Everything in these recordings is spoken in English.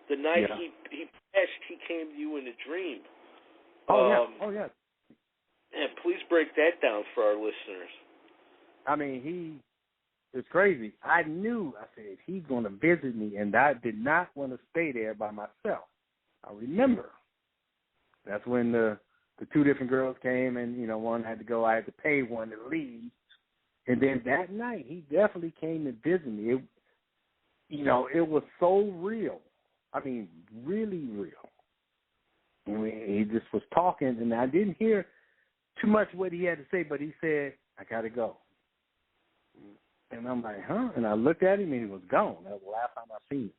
the night he passed, he came to you in a dream. Oh yeah. And please break that down for our listeners. I mean, it's crazy. I said, he's going to visit me, and I did not want to stay there by myself. I remember. That's when the two different girls came, and, one had to go. I had to pay one to leave. And then that night, he definitely came to visit me. It was so real. I mean, really real. He just was talking, and I didn't hear too much what he had to say, but he said, I got to go. And I'm like, huh? And I looked at him, and he was gone. That was the last time I seen him.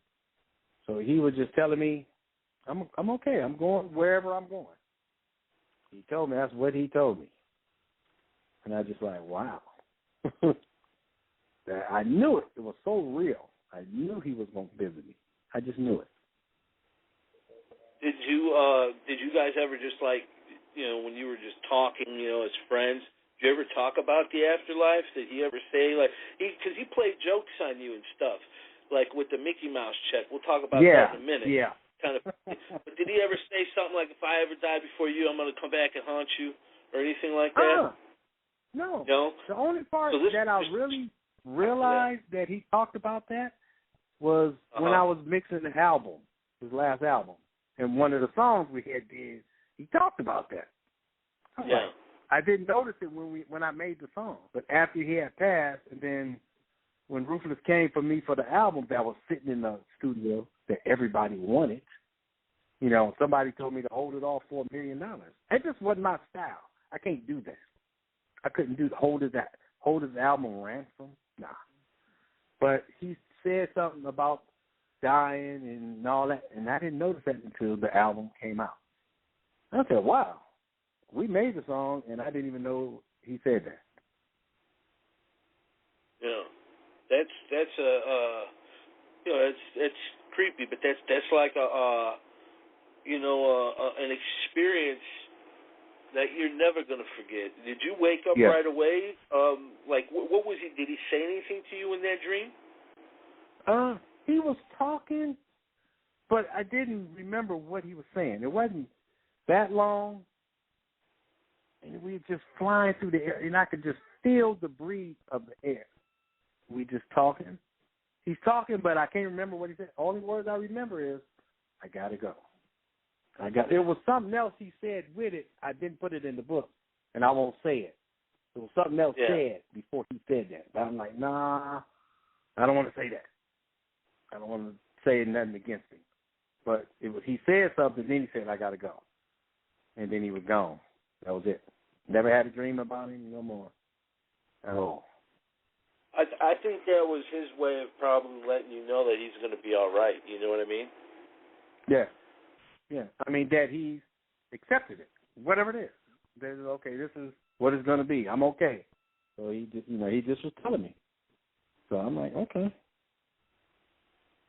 So he was just telling me, I'm okay. I'm going wherever I'm going. He told me, that's what he told me. And I just like, wow. I knew it. It was so real. I knew he was going to visit me. I just knew it. Did you guys ever just when you were just talking, as friends, did you ever talk about the afterlife? Did he ever say, because he played jokes on you and stuff, like with the Mickey Mouse check. We'll talk about that in a minute. Yeah. Kind of. But did he ever say something like, if I ever die before you, I'm going to come back and haunt you, or anything like that? No. No? The only part that I really realized that he talked about that was when I was mixing the album, his last album. And one of the songs we had did, he talked about that. Yeah. I didn't notice it when I made the song. But after he had passed, and then when Ruthless came for me for the album that was sitting in the studio that everybody wanted, somebody told me to hold it off for $1 million. That just wasn't my style. I can't do that. I couldn't do hold his album ransom. Nah. But he said something about dying and all that, and I didn't notice that until the album came out. I said, wow, we made the song, and I didn't even know he said that. Yeah. That's it's creepy, but that's like an experience that you're never going to forget. Did you wake up right away? What was he? Did he say anything to you in that dream? He was talking, but I didn't remember what he was saying. It wasn't that long, and we were just flying through the air, and I could just feel the breeze of the air. We just talking. He's talking, but I can't remember what he said. Only words I remember is, I got to go. There was something else he said with it. I didn't put it in the book, and I won't say it. There was something else said before he said that. But I'm like, nah, I don't want to say that. I don't want to say nothing against him. But he said something, then he said, I got to go. And then he was gone. That was it. Never had a dream about him no more at all. I think that was his way of probably letting you know that he's going to be all right. You know what I mean? Yeah. Yeah. I mean, that he's accepted it, whatever it is. That is, okay, this is what it's going to be. I'm okay. So he just, he just was telling me. So I'm like, okay.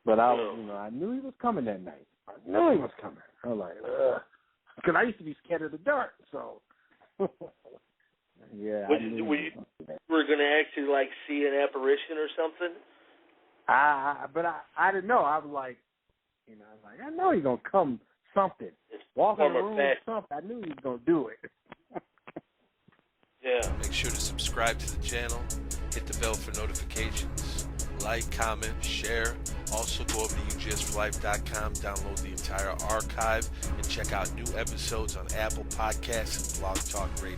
But I was, I knew he was coming that night. I knew he was coming. I was like, ugh. Because I used to be scared of the dark, so. Yeah. Were you going to actually, see an apparition or something? But I didn't know. I was like, I know he's going to come something. Walk in the room or something. I knew he was going to do it. Yeah. Make sure to subscribe to the channel, hit the bell for notifications, like, comment, share. Also go over to UGSforLife.com, download the entire archive, and check out new episodes on Apple Podcasts and Blog Talk Radio.